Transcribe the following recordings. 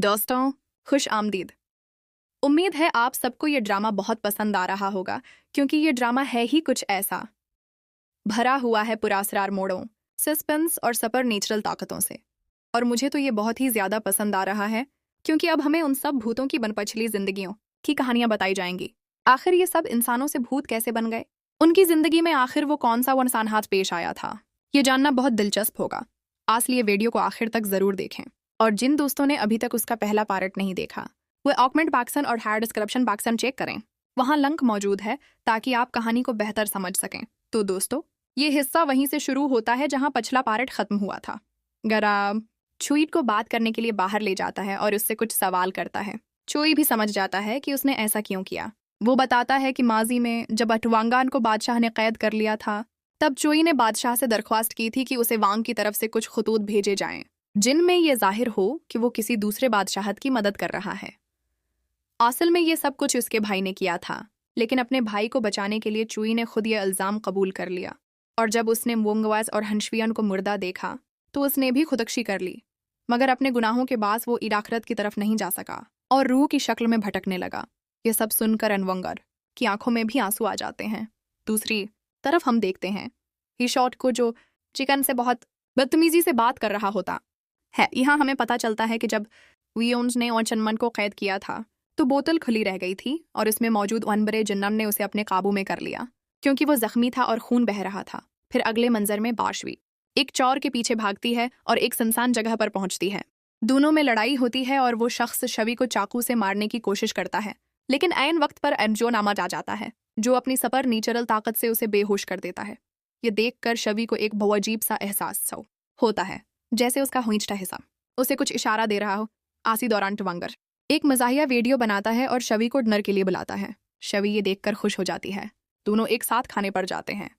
दोस्तों, खुश आमदीद। उम्मीद है आप सबको ये ड्रामा बहुत पसंद आ रहा होगा, क्योंकि ये ड्रामा है ही कुछ ऐसा भरा हुआ है पुरासरार मोड़ों, सस्पेंस और सुपर नेचुरल ताकतों से। और मुझे तो ये बहुत ही ज़्यादा पसंद आ रहा है, क्योंकि अब हमें उन सब भूतों की बनपछली जिंदगियों की कहानियां बताई जाएंगी। आखिर ये सब इंसानों से भूत कैसे बन गए, उनकी जिंदगी में आखिर वो कौन सा वो इंसान हाथ पेश आया था, ये जानना बहुत दिलचस्प होगा। इसलिए वीडियो को आखिर तक जरूर देखें। और जिन दोस्तों ने अभी तक उसका पहला पार्ट नहीं देखा, वो ऑकमेंट बॉक्सन और हायर डिस्क्रिप्शन बॉक्सन चेक करें। वहां लिंक मौजूद है ताकि आप कहानी को बेहतर समझ सकें। तो दोस्तों, ये हिस्सा वहीं से शुरू होता है जहां पिछला पार्ट खत्म हुआ था। गरा चुईट को बात करने के लिए बाहर ले जाता है और उससे कुछ सवाल करता है। चुई भी समझ जाता है कि उसने ऐसा क्यों किया। वो बताता है कि माजी में जब अटवांगान को बादशाह ने कैद कर लिया था, तब चुई ने बादशाह से दरख्वास्त की थी कि उसे वांग की तरफ से कुछ खतूत भेजे जाएं, जिनमें ये जाहिर हो कि वो किसी दूसरे बादशाहत की मदद कर रहा है। असल में ये सब कुछ उसके भाई ने किया था, लेकिन अपने भाई को बचाने के लिए चुई ने खुद ये इल्ज़ाम कबूल कर लिया। और जब उसने वोंगवास और हंशवियन को मुर्दा देखा तो उसने भी खुदकुशी कर ली, मगर अपने गुनाहों के बाद वो इराखरत की तरफ नहीं जा सका और रूह की शक्ल में भटकने लगा। ये सब सुनकर अनवंगर की आंखों में भी आंसू आ जाते हैं। दूसरी तरफ हम देखते हैं ही शॉट को, जो चिकन से बहुत बदतमीजी से बात कर रहा होता है। यहाँ हमें पता चलता है कि जब वियोन्स ने और चनमन को कैद किया था तो बोतल खुली रह गई थी और इसमें मौजूद अनबरे जिन्नन ने उसे अपने काबू में कर लिया, क्योंकि वो जख्मी था और खून बह रहा था। फिर अगले मंजर में बाशवी एक चोर के पीछे भागती है और एक सुनसान जगह पर पहुंचती है। दोनों में लड़ाई होती है और वो शख्स शवी को चाकू से मारने की कोशिश करता है, लेकिन ऐन वक्त पर एंजो नामा आ जाता है, जो अपनी सुपर नेचुरल ताकत से उसे बेहोश कर देता है। ये देखकर शवी को एक बहुत अजीब सा एहसास होता है, जैसे उसका हुईचटा हिस्सा उसे कुछ इशारा दे रहा हो। आसी दौरान टवांगर एक मजाहिया वीडियो बनाता है और शवी को डिनर के लिए बुलाता है। शवी ये देखकर खुश हो जाती है। दोनों एक साथ खाने पर जाते हैं।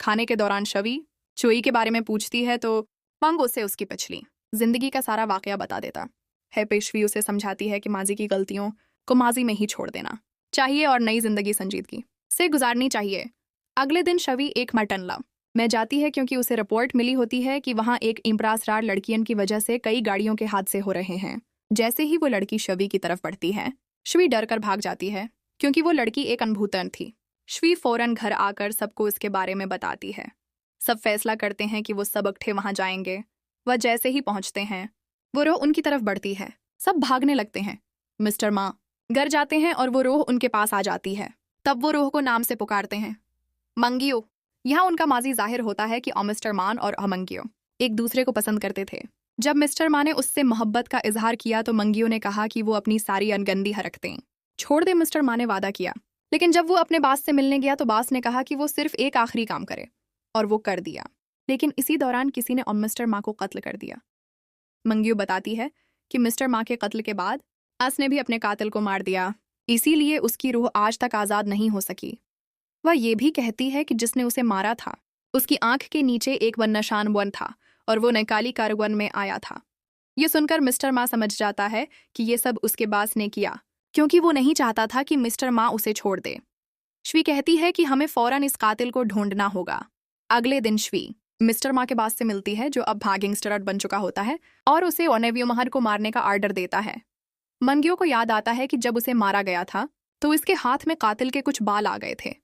खाने के दौरान शवी चुई के बारे में पूछती है तो वांग उसे उसकी पिछली जिंदगी का सारा वाकया बता देता है। पेशवी उसे समझाती है कि माजी की गलतियों को माजी में ही छोड़ देना चाहिए और नई जिंदगी संजीदगी से गुजारनी चाहिए। अगले दिन शवी एक मटनला में जाती है, क्योंकि उसे रिपोर्ट मिली होती है कि वहां एक इम्प्रासरार लड़कियन की वजह से कई गाड़ियों के हादसे हो रहे हैं। जैसे ही वो लड़की शवी की तरफ बढ़ती है, शवी डर कर भाग जाती है, क्योंकि वो लड़की एक अनभूतन थी। शवी फौरन घर आकर सबको इसके बारे में बताती है। सब फैसला करते हैं कि वो सब इकट्ठे वहां जाएंगे। वह जैसे ही पहुंचते हैं, वो रोह उनकी तरफ बढ़ती है। सब भागने लगते हैं। मिस्टर माँ घर जाते हैं और वो रोह उनके पास आ जाती है। तब वो रोह को नाम से पुकारते हैं, मंगियो। यहाँ उनका माजी जाहिर होता है कि मिस्टर मान और अमंगियो एक दूसरे को पसंद करते थे। जब मिस्टर मान ने उससे मोहब्बत का इजहार किया तो मंगियो ने कहा कि वो अपनी सारी अनगंदी हरकतें छोड़ दे। मिस्टर मान ने वादा किया, लेकिन जब वो अपने बास से मिलने गया तो बास ने कहा कि वो सिर्फ एक आखिरी काम करे, और वो कर दिया। लेकिन इसी दौरान किसी ने मिस्टर माँ को कत्ल कर दिया। मंगियो बताती है कि मिस्टर माँ के कत्ल के बाद अस ने भी अपने कातिल को मार दिया, इसीलिए उसकी रूह आज तक आज़ाद नहीं हो सकी। वह ये भी कहती है कि जिसने उसे मारा था उसकी आंख के नीचे एक वन निशान वन था और वो नकाली कारवन में आया था। ये सुनकर मिस्टर माँ समझ जाता है कि ये सब उसके बास ने किया, क्योंकि वो नहीं चाहता था कि मिस्टर माँ उसे छोड़ दे। श्वी कहती है कि हमें फौरन इस कातिल को ढूंढना होगा। अगले दिन श्वी मिस्टर माँ के बास से मिलती है, जो अब गैंगस्टर बन चुका होता है, और उसे ओनेवियो महर को मारने का आर्डर देता है। मंगियो को याद आता है कि जब उसे मारा गया था तो इसके हाथ में कातिल के कुछ बाल आ गए थे।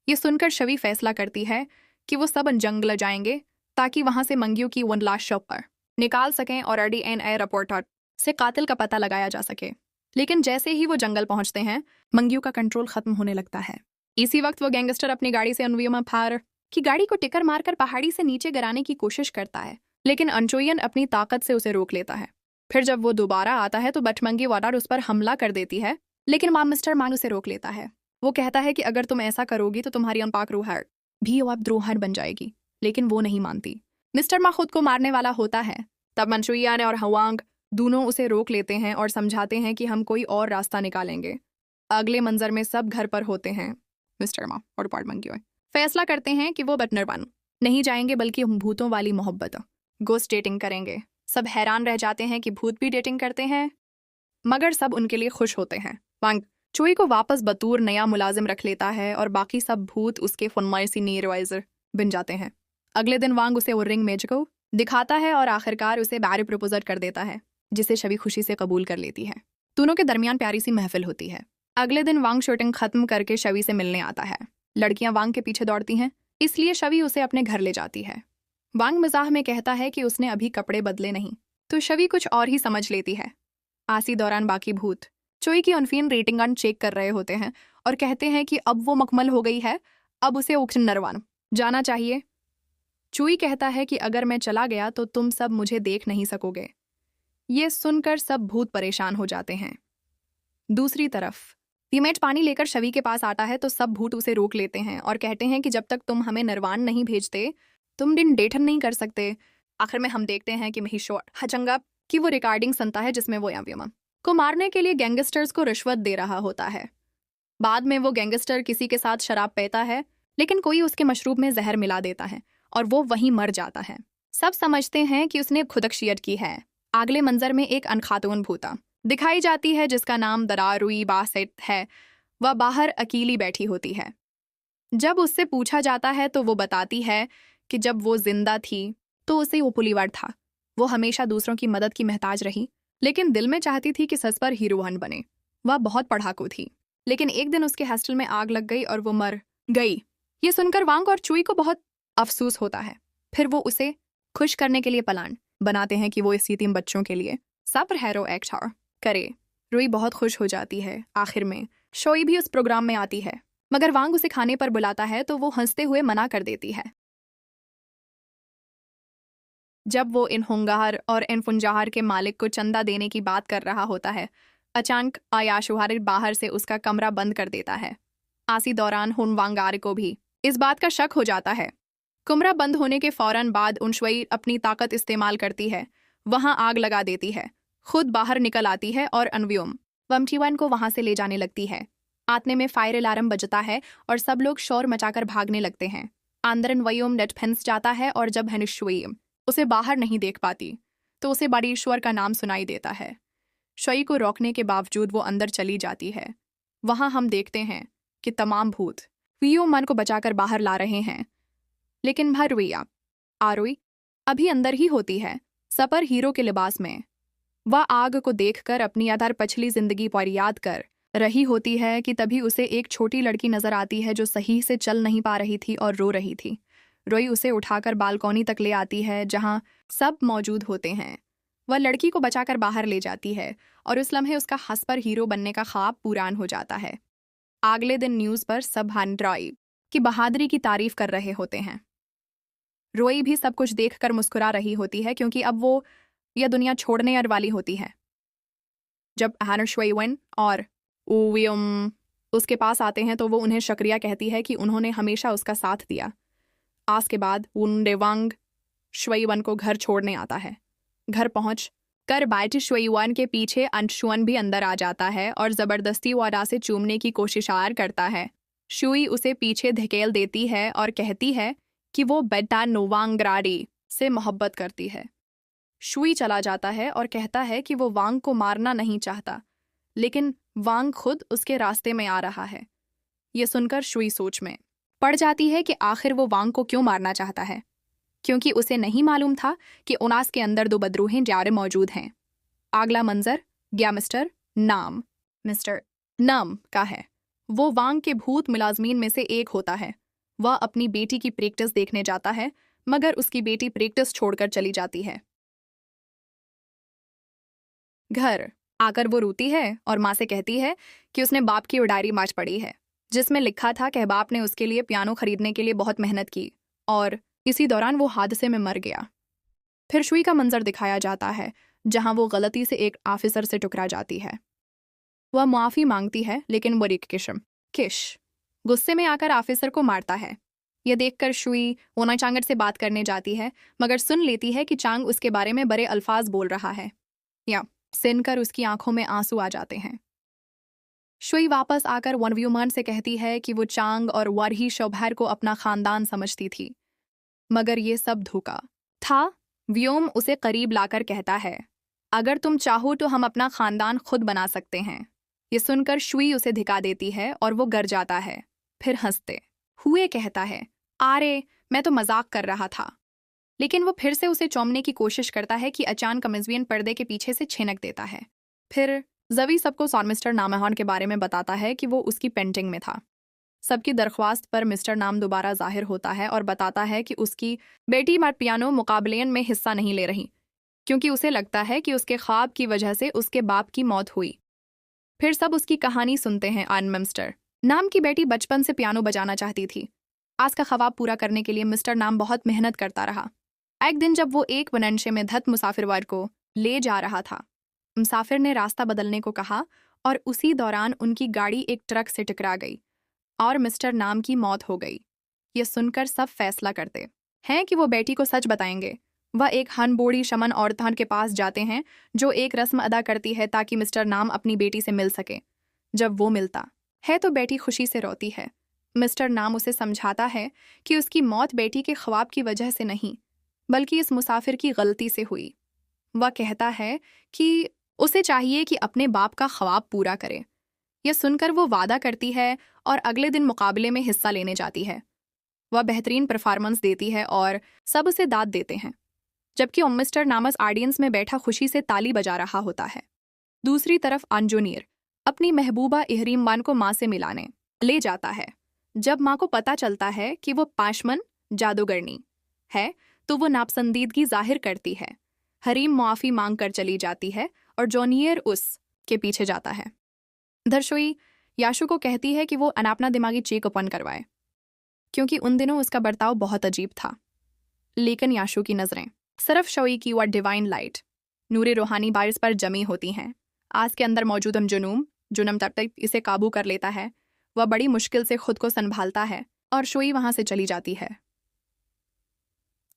ये सुनकर शवी फैसला करती है कि वो सब जंगल जाएंगे ताकि वहां से मंगियो की वन लाश शव पर निकाल सकें और RDNA रिपोर्टर से कातिल का पता लगाया जा सके। लेकिन जैसे ही वो जंगल पहुंचते हैं, मंगियो का कंट्रोल खत्म होने लगता है। इसी वक्त वो गैंगस्टर अपनी गाड़ी से अनवियो फार की गाड़ी को टिकर मारकर पहाड़ी से नीचे गिराने की कोशिश करता है, लेकिन अनचोयन अपनी ताकत से उसे रोक लेता है। फिर जब वो दोबारा आता है तो बटमंगी वाडर उस पर हमला कर देती है, लेकिन मिस्टर मान उसे रोक लेता है। वो कहता है कि अगर तुम ऐसा करोगी तो तुम्हारी अनपाक रूह भी अब द्रोहर बन जाएगी, लेकिन वो नहीं मानती। मिस्टर माँ खुद को मारने वाला होता है। तब मंचुइयान और हवांग दोनों उसे रोक लेते हैं और समझाते हैं कि हम कोई और रास्ता निकालेंगे। अगले मंजर में सब घर पर होते हैं। मिस्टर माँ और पार्टमंगियो फैसला करते हैं कि वो बटनर बन नहीं जाएंगे, बल्कि भूतों वाली मोहब्बत गोस्ट डेटिंग करेंगे। सब हैरान रह जाते हैं कि भूत भी डेटिंग करते हैं, मगर सब उनके लिए खुश होते हैं। वांग चुई को वापस बतूर नया मुलाजिम रख लेता है और बाकी सब भूत उसके फनमाइसी नीरवाइजर बन जाते हैं। अगले दिन वांग उसे वो रिंग मेज को दिखाता है और आखिरकार उसे बैरी प्रपोजर कर देता है। जिसे शवी खुशी से कबूल कर लेती है। दोनों के दरमियान प्यारी सी महफिल होती है। अगले दिन वांग शूटिंग खत्म करके शवी से मिलने आता है। लड़कियां वांग के पीछे दौड़ती हैं, इसलिए शवी उसे अपने घर ले जाती है। वांग मजाक में कहता है कि उसने अभी कपड़े बदले नहीं, तो शवी कुछ और ही समझ लेती है। आसी दौरान बाकी भूत चोई की अनफीन रेटिंग गन चेक कर रहे होते हैं और कहते हैं कि अब वो मकमल हो गई है, अब उसे ओक्शन नरवान जाना चाहिए। चुई कहता है कि अगर मैं चला गया तो तुम सब मुझे देख नहीं सकोगे। ये सुनकर सब भूत परेशान हो जाते हैं। दूसरी तरफ टीममेट पानी लेकर शवी के पास आता है तो सब भूत उसे रोक लेते हैं और कहते हैं कि जब तक तुम हमें नरवान नहीं भेजते तुम दिन डेटन नहीं कर सकते। आखिर में हम देखते हैं कि महिशोर हचंगा की वो रिकॉर्डिंग सुनता है जिसमें वो यव्यमा को मारने के लिए गैंगस्टर्स को रिश्वत दे रहा होता है। बाद में वो गैंगस्टर किसी के साथ शराब पीता है, लेकिन कोई उसके मशरूब में जहर मिला देता है और वो वहीं मर जाता है। सब समझते हैं कि उसने खुदकशियत की है। अगले मंजर में एक अनखातून भूता दिखाई जाती है जिसका नाम दरारुई बासेट है। वह बाहर अकेली बैठी होती है। जब उससे पूछा जाता है तो वो बताती है कि जब वो जिंदा थी तो उसे वो पुलिवाड़ था। वो हमेशा दूसरों की मदद की मोहताज रही, लेकिन दिल में चाहती थी कि सच पर हीरोइन बने। वह बहुत पढ़ाकू थी, लेकिन एक दिन उसके हॉस्टल में आग लग गई और वो मर गई। ये सुनकर वांग और चुई को बहुत अफसोस होता है। फिर वो उसे खुश करने के लिए प्लान बनाते हैं कि वो इस यतीम बच्चों के लिए सुपर हीरो एक्टर करे। रुई बहुत खुश हो जाती है। आखिर में शोई भी उस प्रोग्राम में आती है, मगर वांग उसे खाने पर बुलाता है तो वो हंसते हुए मना कर देती है। जब वो इन होंगार और इन फुंजाहर के मालिक को चंदा देने की बात कर रहा होता है, अचानक आयाशुहार बाहर से उसका कमरा बंद कर देता है। आसी दौरान हुनवांगार को भी इस बात का शक हो जाता है। कमरा बंद होने के फौरन बाद उनशवई अपनी ताकत इस्तेमाल करती है, वहां आग लगा देती है, खुद बाहर निकल आती है और अनव्योम वमचीवन को वहां से ले जाने लगती है। आतने में फायर अलार्म बजता है और सब लोग शोर मचाकर भागने लगते हैं। आंदरन वयोम नेट फंस जाता है और जब हनुश्वयम उसे बाहर नहीं देख पाती तो उसे बड़ी ईश्वर का नाम सुनाई देता है। शई को रोकने के बावजूद वो अंदर चली जाती है। वहां हम देखते हैं कि तमाम भूत वियो मन को बचाकर बाहर ला रहे हैं, लेकिन भरविया आरोई अभी अंदर ही होती है, सपर हीरो के लिबास में। वह आग को देखकर अपनी आधार पछली जिंदगी पर याद कर रही होती है कि तभी उसे एक छोटी लड़की नजर आती है जो सही से चल नहीं पा रही थी और रो रही थी। रोई उसे उठाकर बालकनी तक ले आती है जहां सब मौजूद होते हैं। वह लड़की को बचाकर बाहर ले जाती है और उस लम्हे उसका हंस पर हीरो बनने का ख्वाब पूरान हो जाता है। अगले दिन न्यूज़ पर सब रॉय की बहादुरी की तारीफ कर रहे होते हैं। रोई भी सब कुछ देखकर मुस्कुरा रही होती है क्योंकि अब वो यह दुनिया छोड़ने वाली होती है। जब हानशवेवन और ओवियम उसके पास आते हैं तो वो उन्हें शुक्रिया कहती है कि उन्होंने हमेशा उसका साथ दिया। आज के बाद उनडेवांग श्वेवन को घर छोड़ने आता है। घर पहुंच कर बाइट श्वेवन के पीछे अंशुअन भी अंदर आ जाता है और जबरदस्ती वारा से चूमने की कोशिश करता है। शुई उसे पीछे धकेल देती है और कहती है कि वो बेटा नोवांगराडी से मोहब्बत करती है। शुई चला जाता है और कहता है कि वो वांग को मारना नहीं चाहता, लेकिन वांग खुद उसके रास्ते में आ रहा है। ये सुनकर शुई सोच में पड़ जाती है कि आखिर वो वांग को क्यों मारना चाहता है, क्योंकि उसे नहीं मालूम था कि उनास के अंदर दो बदरूहें जारे मौजूद हैं। अगला मंजर गया मिस्टर नम का है। वो वांग के भूत मुलाजमीन में से एक होता है। वह अपनी बेटी की प्रैक्टिस देखने जाता है, मगर उसकी बेटी प्रैक्टिस छोड़कर चली जाती है। घर आकर वो रोती है और माँ से कहती है कि उसने बाप की डायरी माच पढ़ी है जिसमें लिखा था कि बाप ने उसके लिए पियानो खरीदने के लिए बहुत मेहनत की और इसी दौरान वो हादसे में मर गया। फिर शुई का मंजर दिखाया जाता है जहां वो गलती से एक ऑफिसर से टकरा जाती है। वह माफ़ी मांगती है, लेकिन वो किश गुस्से में आकर ऑफिसर को मारता है। यह देखकर शुई ओना चांगर से बात करने जाती है, मगर सुन लेती है कि चांग उसके बारे में बड़े अल्फाज बोल रहा है। या सुनकर उसकी आंखों में आंसू आ जाते हैं। शुई वापस आकर वनव्यूमन से कहती है कि वो चांग और वरही शोभर को अपना खानदान समझती थी, मगर ये सब धोखा था। व्योम उसे करीब लाकर कहता है, अगर तुम चाहो तो हम अपना खानदान खुद बना सकते हैं। ये सुनकर शुई उसे धिका देती है और वो गर जाता है। फिर हंसते हुए कहता है, अरे मैं तो मजाक कर रहा था। लेकिन वो फिर से उसे चौंकने की कोशिश करता है कि अचानक अमेज़ियन पर्दे के पीछे से छिनक देता है। फिर जवी सबको मिस्टर नामहान के बारे में बताता है कि वो उसकी पेंटिंग में था। सबकी दरख्वास्त पर मिस्टर नाम दोबारा जाहिर होता है और बताता है कि उसकी बेटी मार्पियानो मुकाबलेन में हिस्सा नहीं ले रही, क्योंकि उसे लगता है कि उसके ख्वाब की वजह से उसके बाप की मौत हुई। फिर सब उसकी कहानी सुनते हैं। मिस्टर नाम की बेटी बचपन से पियानो बजाना चाहती थी। आज का ख्वाब पूरा करने के लिए मिस्टर नाम बहुत मेहनत करता रहा। एक दिन जब वो एक वनंशे में धत मुसाफिरवार को ले जा रहा था, मुसाफिर ने रास्ता बदलने को कहा और उसी दौरान उनकी गाड़ी एक ट्रक से टकरा गई और मिस्टर नाम की मौत हो गई। ये सुनकर सब फैसला करते हैं कि वो बेटी को सच बताएंगे। वह एक हनबोड़ी शमन औरतन के पास जाते हैं जो एक रस्म अदा करती है ताकि मिस्टर नाम अपनी बेटी से मिल सके। जब वो मिलता है तो बेटी खुशी से रोती है। मिस्टर नाम उसे समझाता है कि उसकी मौत बेटी के ख्वाब की वजह से नहीं, बल्कि इस मुसाफिर की गलती से हुई। वह कहता है कि उसे चाहिए कि अपने बाप का ख्वाब पूरा करे। यह सुनकर वो वादा करती है और अगले दिन मुकाबले में हिस्सा लेने जाती है। वह बेहतरीन परफॉर्मेंस देती है और सब उसे दाद देते हैं, जबकि मिस्टर नामस ऑडियंस में बैठा खुशी से ताली बजा रहा होता है। दूसरी तरफ अंजुनीर अपनी महबूबा इहरीमान को माँ से मिलाने ले जाता है। जब माँ को पता चलता है कि वो पाशमन जादूगरनी है तो वो नापसंदीदगी जाहिर करती है। हरीम मुआफ़ी मांग कर चली जाती है और जोनियर उस के पीछे जाता है। दरशोई याशु को कहती है कि वो अनापना दिमागी चेक ओपन करवाए, क्योंकि उन दिनों उसका बर्ताव बहुत अजीब था। लेकिन याशु की नज़रें सिर्फ शोई की व डिवाइन लाइट नूरे रूहानी बारिश पर जमी होती हैं। आज के अंदर मौजूद जुनम तब तक इसे काबू कर लेता है। वह बड़ी मुश्किल से खुद को संभालता है और शोई वहां से चली जाती है।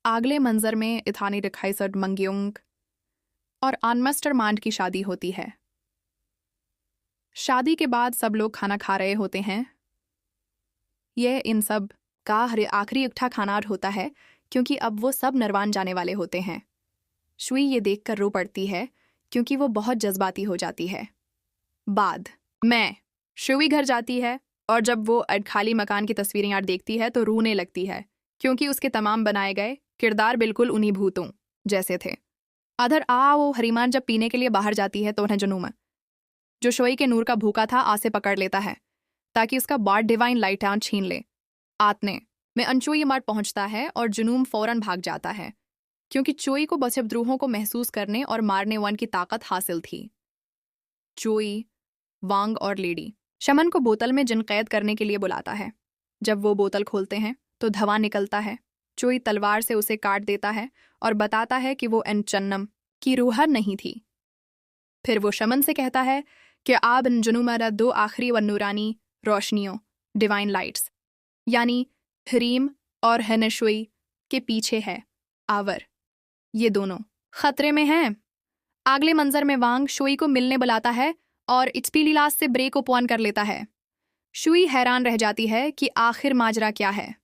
अगले मंजर में इथानी रिखाइसड मंग्युंग और आनमस्टर मांड की शादी होती है। शादी के बाद सब लोग खाना खा रहे होते हैं। यह इन सब का आखिरी इकट्ठा खाना होता है, क्योंकि अब वो सब नरवान जाने वाले होते हैं। शुई ये देखकर रो पड़ती है, क्योंकि वो बहुत जज्बाती हो जाती है। बाद में शुई घर जाती है और जब वो खाली मकान की तस्वीरें यार देखती है तो रोने लगती है, क्योंकि उसके तमाम बनाए गए किरदार बिल्कुल उन्हीं भूतों जैसे थे। अधर वो हरीमान जब पीने के लिए बाहर जाती है तो उन्हें जुनूम जो शोई के नूर का भूखा था आसे पकड़ लेता है ताकि उसका बार डिवाइन लाइट छीन ले। आतने में अनचोई मार पहुंचता है और जुनूम फौरन भाग जाता है, क्योंकि चोई को बचबद्रोहों को महसूस करने और मारने वन की ताकत हासिल थी। चोई, वांग और लेडी शमन को बोतल में जिन कैद करने के लिए बुलाता है। जब वो बोतल खोलते हैं तो धुआं निकलता है। चोई तलवार से उसे काट देता है और बताता है कि वो एनचन्नम की रूह नहीं थी। फिर वो शमन से कहता है कि आप जुनूमारा दो आखिरी व नूरानी रोशनियों डिवाइन लाइट्स यानी हरीम और हनशुई के पीछे है। आवर ये दोनों खतरे में हैं। अगले मंजर में वांग शुई को मिलने बुलाता है और इचपीलीलास से ब्रेक ओपन कर लेता है। शुई हैरान रह जाती है कि आखिर माजरा क्या है।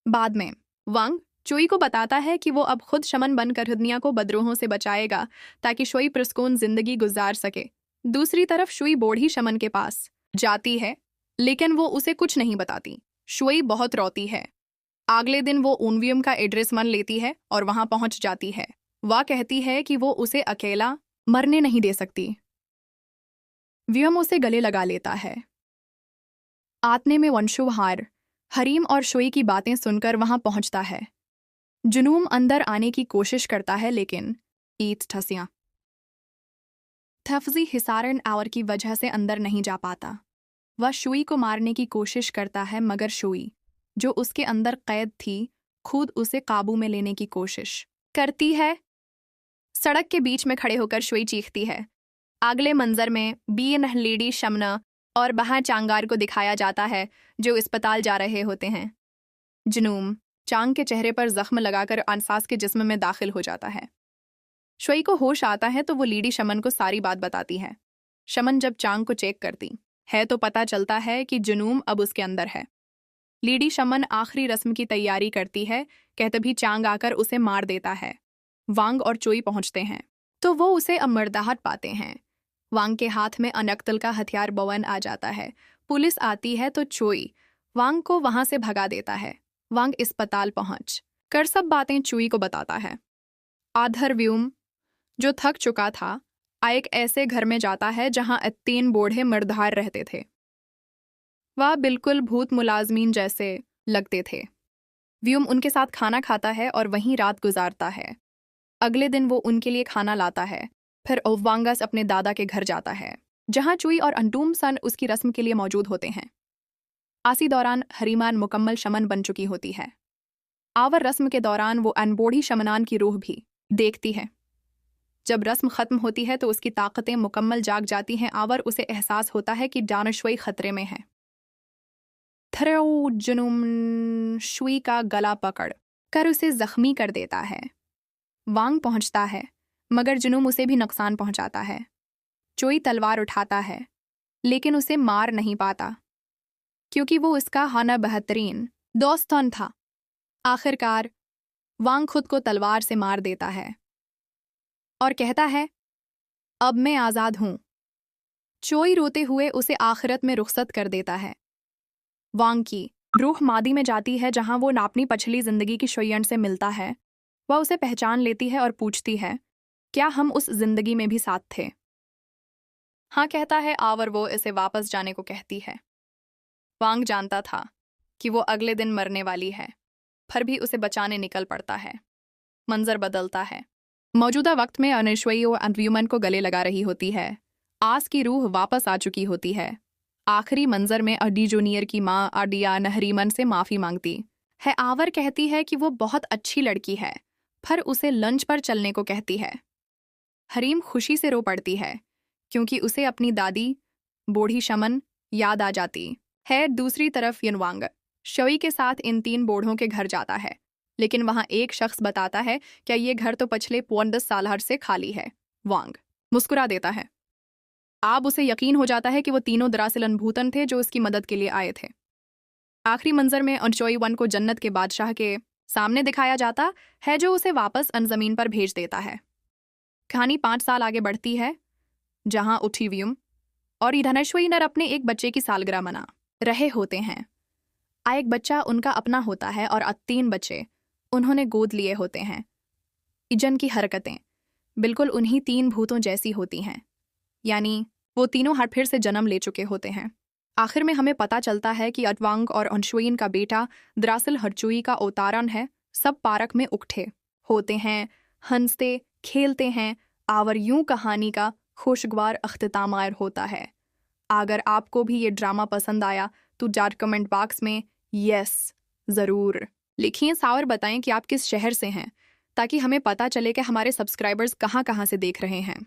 बाद में वांग चुई को बताता है कि वो अब खुद शमन बनकर दुनिया को बदरूहों से बचाएगा ताकि शुई प्रस्कून जिंदगी गुजार सके। दूसरी तरफ शुई बूढ़ी शमन के पास जाती है, लेकिन वो उसे कुछ नहीं बताती। शुई बहुत रोती है। अगले दिन वो उनवियम का एड्रेस मन लेती है और वहां पहुंच जाती है। वह कहती है कि वो उसे अकेला मरने नहीं दे सकती। व्योम उसे गले लगा लेता है। आतने में वंशुहार हरीम और शुई की बातें सुनकर वहां पहुंचता है। जुनूम अंदर आने की कोशिश करता है, लेकिन ईद ठसियां थफजी हिसारन आवर की वजह से अंदर नहीं जा पाता। वह शुई को मारने की कोशिश करता है, मगर शुई जो उसके अंदर कैद थी खुद उसे काबू में लेने की कोशिश करती है। सड़क के बीच में खड़े होकर शुई चीखती है। अगले मंजर में बीन लेडी शमना और बहा चांगार को दिखाया जाता है जो अस्पताल जा रहे होते हैं। जुनूम चांग के चेहरे पर जख्म लगाकर अनसास के जिस्म में दाखिल हो जाता है। शुई को होश आता है तो वो लीडी शमन को सारी बात बताती है। शमन जब चांग को चेक करती है तो पता चलता है कि जुनूम अब उसके अंदर है। लीडी शमन आखिरी रस्म की तैयारी करती है कि तभी चांग आकर उसे मार देता है। वांग और चोई पहुंचते हैं तो वो उसे अमरदाहट पाते हैं। वांग के हाथ में अनक्तल का हथियार बवन आ जाता है। पुलिस आती है तो चोई वांग को वहां से भगा देता है। वांग अस्पताल पहुंच कर सब बातें चुई को बताता है। आधर व्यूम, जो थक चुका था, एक ऐसे घर में जाता है जहां 3 बूढ़े मर्दार रहते थे। वह बिल्कुल भूत मुलाजमीन जैसे लगते थे। व्यूम उनके साथ खाना खाता है और वहीं रात गुजारता है। अगले दिन वो उनके लिए खाना लाता है। फिर ओवांगस अपने दादा के घर जाता है, जहां चुई और अंटूम सन उसकी रस्म के लिए मौजूद होते हैं। आसी दौरान हरीमान मुकम्मल शमन बन चुकी होती है। आवर रस्म के दौरान वो अनबोढ़ी शमनान की रूह भी देखती है। जब रस्म खत्म होती है तो उसकी ताकतें मुकम्मल जाग जाती हैं। आवर उसे एहसास होता है कि दानश्वई खतरे में है। थरो जुनून शुई का गला पकड़ कर उसे जख्मी कर देता है। वांग पहुंचता है, मगर जुनूम उसे भी नुकसान पहुंचाता है। चोई तलवार उठाता है, लेकिन उसे मार नहीं पाता, क्योंकि वो उसका हाना बेहतरीन दोस्तन था। आखिरकार वांग खुद को तलवार से मार देता है और कहता है, अब मैं आज़ाद हूं। चोई रोते हुए उसे आखिरत में रुखसत कर देता है। वांग की रूह मादी में जाती है, जहां वो अपनी पिछली जिंदगी की शोयन से मिलता है। वह उसे पहचान लेती है और पूछती है, क्या हम उस जिंदगी में भी साथ थे? हाँ कहता है आवर। वो इसे वापस जाने को कहती है। वांग जानता था कि वो अगले दिन मरने वाली है, फिर भी उसे बचाने निकल पड़ता है। मंजर बदलता है। मौजूदा वक्त में अनिश्वई और अंव्यूमन को गले लगा रही होती है। आस की रूह वापस आ चुकी होती है। आखिरी मंजर में अडी जूनियर की माँ अडिया नहरीमन से माफ़ी मांगती है। आवर कहती है कि वो बहुत अच्छी लड़की है, फिर उसे लंच पर चलने को कहती है। हरीम खुशी से रो पड़ती है, क्योंकि उसे अपनी दादी बूढ़ी शमन याद आ जाती है। दूसरी तरफ यनवांग शोई के साथ इन 3 बूढ़ों के घर जाता है, लेकिन वहां एक शख्स बताता है, क्या ये घर तो पिछले 10 साल से खाली है। वांग मुस्कुरा देता है। अब उसे यकीन हो जाता है कि वो तीनों दरअसल अनभूतन थे जो उसकी मदद के लिए आए थे। आखिरी मंजर में अनचोई वन को जन्नत के बादशाह के सामने दिखाया जाता है, जो उसे वापस अनजमीन पर भेज देता है। कहानी 5 साल आगे बढ़ती है, जहां उठीव्यूम और ईधनश्वई नर अपने एक बच्चे की सालगिरह मना रहे होते हैं। एक बच्चा उनका अपना होता है और 3 बच्चे उन्होंने गोद लिए होते हैं। इजन की हरकतें बिल्कुल उन्हीं 3 भूतों जैसी होती हैं, यानी वो तीनों हर फिर से जन्म ले चुके होते हैं। आखिर में हमें पता चलता है कि अटवांग और अंशुइन का बेटा दरअसल हरचुई का अवतारण है। सब पार्क में उकठे होते हैं, हंसते खेलते हैं। आवर यूं कहानी का खुशगवार अख्तिताम होता है। अगर आपको भी ये ड्रामा पसंद आया तो जार कमेंट बॉक्स में यस ज़रूर लिखिए। सावर बताएं कि आप किस शहर से हैं, ताकि हमें पता चले कि हमारे सब्सक्राइबर्स कहाँ कहाँ से देख रहे हैं।